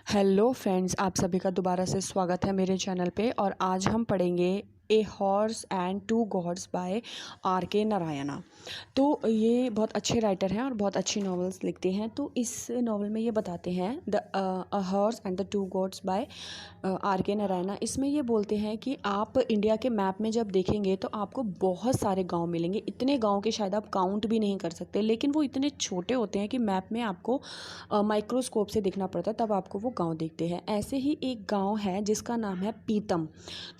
Hello friends, आप सभी का दोबारा से स्वागत है मेरे चैनल पे। और आज हम पढ़ेंगे a horse and two gods by R.K. Narayan. तो ये बहुत अच्छे राइटर हैं और बहुत अच्छी नॉवेल्स लिखते हैं। तो इस नॉवल में ये बताते हैं the a horse and the two gods by R.K. Narayana. इसमें ये बोलते हैं कि आप इंडिया के मैप में जब देखेंगे तो आपको बहुत सारे गांव मिलेंगे। इतने गांव के शायद आप काउंट भी नहीं कर सकते, लेकिन वो इतने छोटे होते हैं कि मैप में आपको माइक्रोस्कोप से देखना पड़ता है, तब आपको वो गांव दिखते हैं। ऐसे ही एक गांव है जिसका नाम है पीतम।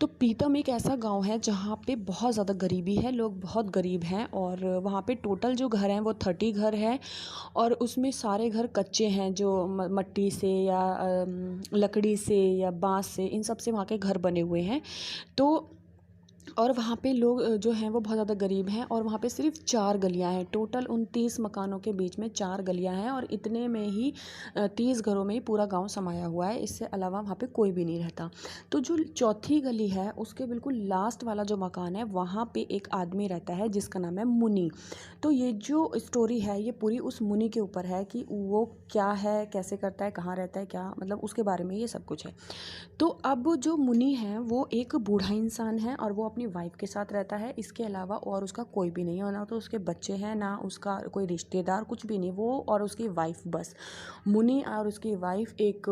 तो पीतम एक ऐसा गांव है जहाँ पे बहुत ज़्यादा गरीबी है, लोग बहुत गरीब हैं। और वहाँ पे टोटल जो घर हैं वो 30 घर हैं, और उसमें सारे घर कच्चे हैं, जो मट्टी से या लकड़ी से या बांस से, इन सब से वहाँ के घर बने हुए हैं। तो और वहाँ पे लोग जो हैं वो बहुत ज़्यादा गरीब हैं, और वहाँ पे सिर्फ 4 गलियाँ हैं। टोटल 29 मकानों के बीच में 4 गलियाँ हैं, और इतने में ही 30 घरों में ही पूरा गांव समाया हुआ है। इससे अलावा वहाँ पे कोई भी नहीं रहता। तो जो चौथी गली है उसके बिल्कुल लास्ट वाला जो मकान है, वहाँ पे एक आदमी रहता है जिसका नाम है मुनि। तो ये जो स्टोरी है ये पूरी उस मुनि के ऊपर है कि वो क्या है, कैसे करता है, कहाँ रहता है, क्या मतलब उसके बारे में ये सब कुछ है। तो अब जो मुनि है वो एक बूढ़ा इंसान है, और वो अपनी वाइफ के साथ रहता है। इसके अलावा और उसका कोई भी नहीं है, ना तो उसके बच्चे हैं, ना उसका कोई रिश्तेदार, कुछ भी नहीं। वो और उसकी वाइफ बस। मुनि और उसकी वाइफ एक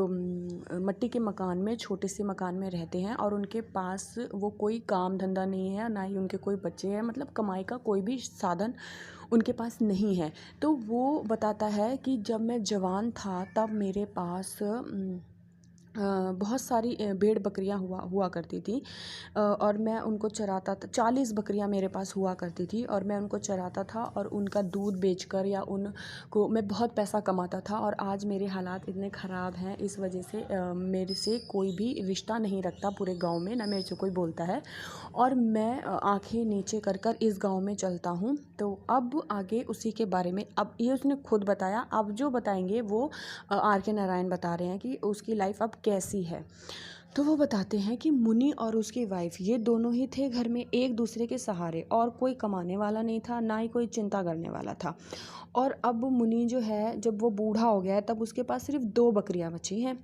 मट्टी के मकान में, छोटे से मकान में रहते हैं, और उनके पास वो कोई काम धंधा नहीं है, ना ही उनके कोई बच्चे हैं, मतलब कमाई का कोई भी साधन उनके पास नहीं है। तो वो बताता है कि जब मैं जवान था तब मेरे पास बहुत सारी भेड़ बकरियां हुआ करती थी, और मैं उनको चराता था। 40 बकरियां मेरे पास हुआ करती थी, और मैं उनको चराता था, और उनका दूध बेचकर या उनको मैं बहुत पैसा कमाता था। और आज मेरे हालात इतने ख़राब हैं, इस वजह से मेरे से कोई भी रिश्ता नहीं रखता पूरे गांव में, ना मेरे से कोई बोलता है, और मैं आंखें नीचे कर कर इस गांव में चलता हूँ। तो अब आगे उसी के बारे में, अब ये उसने खुद बताया। अब जो बताएंगे वो R.K. नारायण बता रहे हैं कि उसकी लाइफ अब कैसी है। तो वो बताते हैं कि मुनि और उसकी वाइफ ये दोनों ही थे घर में, एक दूसरे के सहारे, और कोई कमाने वाला नहीं था, ना ही कोई चिंता करने वाला था। और अब मुनि जो है, जब वो बूढ़ा हो गया है तब उसके पास सिर्फ 2 बकरियां बची हैं।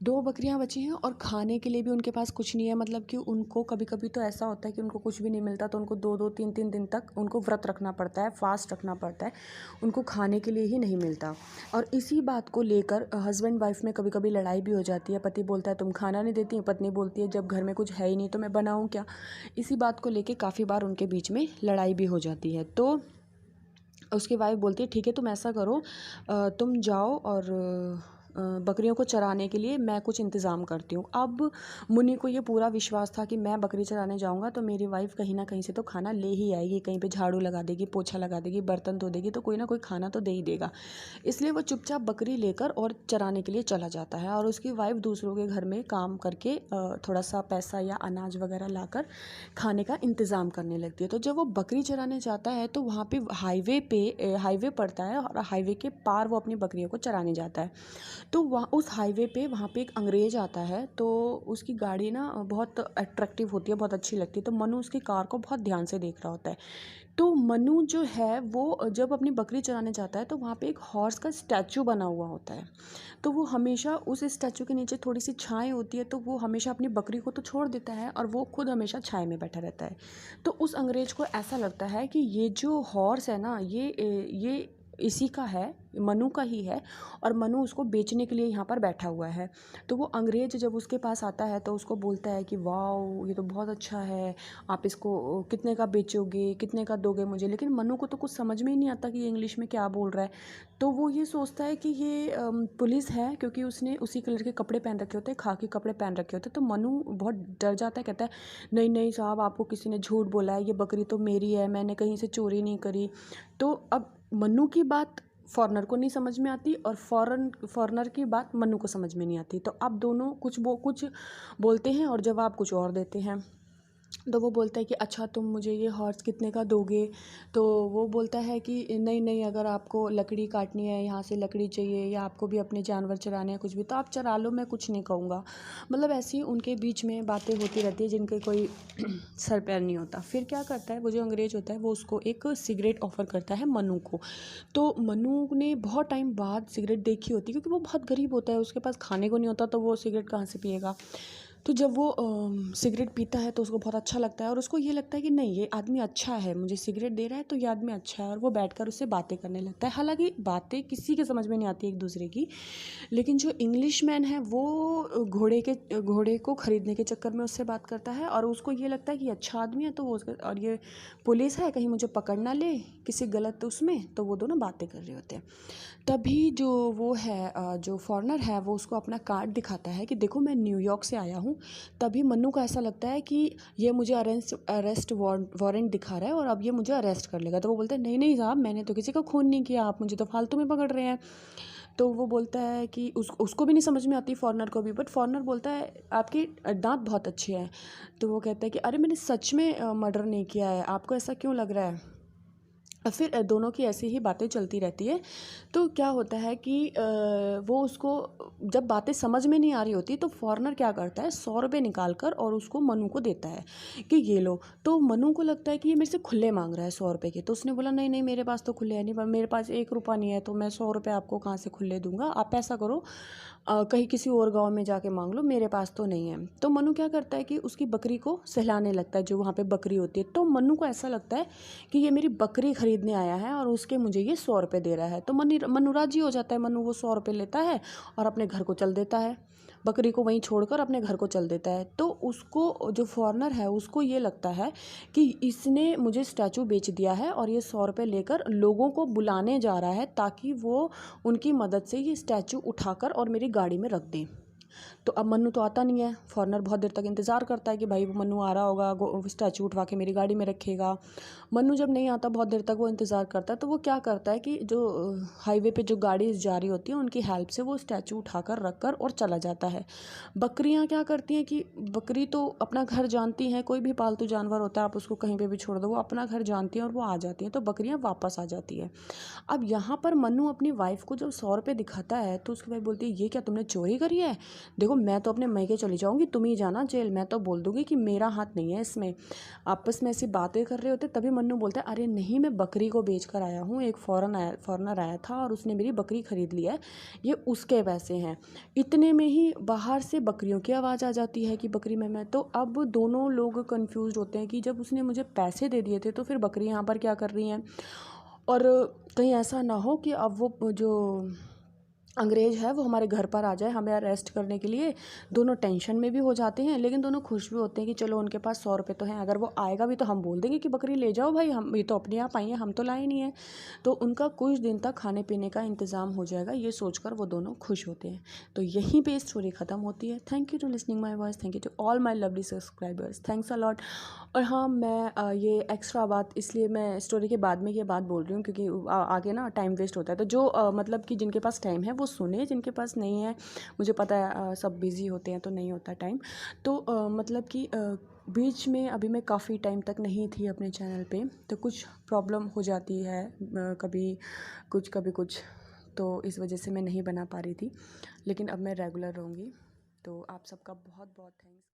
2 बकरियां बची हैं, और खाने के लिए भी उनके पास कुछ नहीं है। मतलब कि उनको कभी कभी तो ऐसा होता है कि उनको कुछ भी नहीं मिलता, तो उनको 2-2 3-3 दिन तक उनको व्रत रखना पड़ता है, फास्ट रखना पड़ता है, उनको खाने के लिए ही नहीं मिलता। और इसी बात को लेकर हस्बैंड वाइफ में कभी कभी लड़ाई भी हो जाती है। पति बोलता है तुम खाना नहीं देती, पत्नी बोलती है जब घर में कुछ है ही नहीं तो मैं बनाऊँ क्या। इसी बात को लेकर काफ़ी बार उनके बीच में लड़ाई भी हो जाती है। तो उसकी वाइफ बोलती है ठीक है, तुम ऐसा करो, तुम जाओ और बकरियों को चराने के लिए मैं कुछ इंतज़ाम करती हूँ। अब मुनि को ये पूरा विश्वास था कि मैं बकरी चराने जाऊँगा तो मेरी वाइफ कहीं ना कहीं से तो खाना ले ही आएगी, कहीं पे झाड़ू लगा देगी, पोछा लगा देगी, बर्तन धो देगी, तो कोई ना कोई खाना तो दे ही देगा। इसलिए वो चुपचाप बकरी लेकर और चराने के लिए चला जाता है, और उसकी वाइफ दूसरों के घर में काम करके थोड़ा सा पैसा या अनाज वगैरह लाकर खाने का इंतज़ाम करने लगती है। तो जब वो बकरी चराने जाता है तो वहाँ पे हाईवे पड़ता है, और हाईवे के पार वो अपनी बकरियों को चराने जाता है। तो वहाँ उस हाईवे पे वहाँ पे एक अंग्रेज़ आता है। तो उसकी गाड़ी ना बहुत अट्रैक्टिव होती है, बहुत अच्छी लगती है। तो मनु उसकी कार को बहुत ध्यान से देख रहा होता है। तो मनु जो है वो जब अपनी बकरी चराने जाता है तो वहाँ पे एक हॉर्स का स्टैचू बना हुआ होता है। तो वो हमेशा उस स्टैचू के नीचे थोड़ी सी छाँव होती है, तो वो हमेशा अपनी बकरी को तो छोड़ देता है, और वो खुद हमेशा छाँव में बैठा रहता है। तो उस अंग्रेज़ को ऐसा लगता है कि ये जो हॉर्स है ना, ये इसी का है, मनु का ही है, और मनु उसको बेचने के लिए यहाँ पर बैठा हुआ है। तो वो अंग्रेज़ जब उसके पास आता है तो उसको बोलता है कि वाओ ये तो बहुत अच्छा है, आप इसको कितने का बेचोगे, कितने का दोगे मुझे। लेकिन मनु को तो कुछ समझ में ही नहीं आता कि ये इंग्लिश में क्या बोल रहा है। तो वो ये सोचता है कि ये पुलिस है, क्योंकि उसने उसी कलर के कपड़े पहन रखे होते हैं, खाकी कपड़े पहन रखे होते हैं। तो मनु बहुत डर जाता है, कहता है नहीं नहीं साहब, आपको किसी ने झूठ बोला है, ये बकरी तो मेरी है, मैंने कहीं से चोरी नहीं करी। तो अब मन्नू की बात फॉरनर को नहीं समझ में आती, और फॉरनर की बात मन्नू को समझ में नहीं आती। तो अब दोनों कुछ बोलते हैं और जवाब कुछ और देते हैं। तो वो बोलता है कि अच्छा तुम मुझे ये हॉर्स कितने का दोगे? तो वो बोलता है कि नहीं नहीं, अगर आपको लकड़ी काटनी है, यहाँ से लकड़ी चाहिए, या आपको भी अपने जानवर चराने हैं कुछ भी, तो आप चरा लो, मैं कुछ नहीं कहूँगा। मतलब ऐसी उनके बीच में बातें होती रहती है जिनके कोई सर पैर नहीं होता। फिर क्या करता है वो जो अंग्रेज़ होता है, वो उसको एक सिगरेट ऑफ़र करता है मन्नू को। तो मन्नू ने बहुत टाइम बाद सिगरेट देखी होती है, क्योंकि वो बहुत गरीब होता है, उसके पास खाने को नहीं होता, तो वो सिगरेट कहाँ से पिएगा। तो जब वो सिगरेट पीता है तो उसको बहुत अच्छा लगता है, और उसको ये लगता है कि नहीं, ये आदमी अच्छा है, मुझे सिगरेट दे रहा है तो ये आदमी अच्छा है, और वो बैठकर उससे बातें करने लगता है। हालांकि बातें किसी के समझ में नहीं आती एक दूसरे की, लेकिन जो इंग्लिश मैन है वो घोड़े को ख़रीदने के चक्कर में उससे बात करता है, और उसको ये लगता है कि अच्छा आदमी है, तो वो और ये पुलिस है, कहीं मुझे पकड़ ना ले किसी गलत उसमें, तो वो दोनों बातें कर रहे होते हैं। तभी जो वो है जो फॉरेनर है, वो उसको अपना कार्ड दिखाता है कि देखो मैं न्यूयॉर्क से आया हूँ। तभी मन्नू को ऐसा लगता है कि ये मुझे अरेस्ट वारंट दिखा रहा है, और अब ये मुझे अरेस्ट कर लेगा। तो वो बोलता है नहीं नहीं साहब, मैंने तो किसी का खून नहीं किया, आप मुझे तो फालतू में पकड़ रहे हैं। तो वो बोलता है कि उसको भी नहीं समझ में आती, फॉरेनर को भी, बट फॉरेनर बोलता है आपके दांत बहुत अच्छे हैं। तो वो कहता है कि अरे मैंने सच में मर्डर नहीं किया है, आपको ऐसा क्यों लग रहा है? और फिर दोनों की ऐसी ही बातें चलती रहती है। तो क्या होता है कि वो उसको जब बातें समझ में नहीं आ रही होती, तो फॉरेनर क्या करता है, 100 रुपये निकाल कर और उसको मनु को देता है कि ये लो। तो मनु को लगता है कि ये मेरे से खुले मांग रहा है 100 रुपये के। तो उसने बोला नहीं नहीं, मेरे पास तो खुले है नहीं, मेरे पास 1 रुपया नहीं है, तो मैं 100 रुपये आपको कहाँ से खुले दूंगा। आप ऐसा करो, कहीं किसी और गांव में जाके मांग लो, मेरे पास तो नहीं है। तो मनु क्या करता है कि उसकी बकरी को सहलाने लगता है, जो वहाँ पे बकरी होती है। तो मनु को ऐसा लगता है कि ये मेरी बकरी खरीदने आया है और उसके मुझे ये 100 रुपये दे रहा है। तो मनु राजी हो जाता है। मनु वो 100 रुपये लेता है और अपने घर को चल देता है, बकरी को वहीं छोड़कर अपने घर को चल देता है। तो उसको, जो फॉरेनर है, उसको ये लगता है कि इसने मुझे स्टैचू बेच दिया है और ये 100 रुपये लेकर लोगों को बुलाने जा रहा है, ताकि वो उनकी मदद से ये स्टैचू उठाकर और मेरी गाड़ी में रख दें। तो अब मन्नू तो आता नहीं है। फॉरेनर बहुत देर तक इंतज़ार करता है कि भाई वो मन्नू आ रहा होगा, स्टैचू उठवा के मेरी गाड़ी में रखेगा। मन्नू जब नहीं आता, बहुत देर तक वो इंतज़ार करता है, तो वो क्या करता है कि जो हाईवे पे जो गाड़ी जा रही होती है, उनकी हेल्प से वो स्टैचू उठाकर रख कर और चला जाता है। बकरियाँ क्या करती हैं कि बकरी तो अपना घर जानती हैं, कोई भी पालतू जानवर होता है, आप उसको कहीं पे भी छोड़ दो, वो अपना घर जानती हैं और वो आ जाती हैं। तो बकरियाँ वापस आ जाती हैं। अब यहाँ पर मन्नू अपनी वाइफ को जब 100 रुपये दिखाता है, तो उसकी वाइफ बोलती है ये क्या तुमने चोरी करी है? देखो मैं तो अपने मैके चली जाऊँगी, तुम ही जाना जेल, मैं तो बोल दूँगी कि मेरा हाथ नहीं है इसमें। आपस में ऐसी बातें कर रहे होते, तभी मन्नू बोलता है अरे नहीं, मैं बकरी को बेच कर आया हूँ, एक फॉरेनर आया था और उसने मेरी बकरी खरीद ली है, ये उसके पैसे हैं। इतने में ही बाहर से बकरियों की आवाज़ आ जाती है कि बकरी मैं तो अब दोनों लोग कन्फ्यूज़ होते हैं कि जब उसने मुझे पैसे दे दिए थे, तो फिर बकरी यहाँ पर क्या कर रही हैं। और कहीं ऐसा ना हो कि अब वो जो अंग्रेज़ है वो हमारे घर पर आ जाए हमें अरेस्ट करने के लिए। दोनों टेंशन में भी हो जाते हैं, लेकिन दोनों खुश भी होते हैं कि चलो उनके पास 100 रुपये तो हैं, अगर वो आएगा भी तो हम बोल देंगे कि बकरी ले जाओ भाई, हम ये तो अपने आप आई है, हम तो लाए नहीं है। तो उनका कुछ दिन तक खाने पीने का इंतज़ाम हो जाएगा, ये सोचकर वो दोनों खुश होते हैं। तो यहीं पे स्टोरी ख़त्म होती है। Thank you to listening my voice, thank you to all my lovely subscribers, thanks a lot. और हाँ, मैं ये एक्स्ट्रा बात इसलिए मैं स्टोरी के बाद में ये बात बोल रही हूँ, क्योंकि आगे ना टाइम वेस्ट होता है। तो जो मतलब कि जिनके पास टाइम है वो सुने, जिनके पास नहीं है, मुझे पता है सब बिज़ी होते हैं तो नहीं होता टाइम। तो मतलब कि बीच में अभी मैं काफ़ी टाइम तक नहीं थी अपने चैनल पे, तो कुछ प्रॉब्लम हो जाती है, कभी कुछ, तो इस वजह से मैं नहीं बना पा रही थी। लेकिन अब मैं रेगुलर रहूँगी। तो आप सबका बहुत बहुत थैंक्स।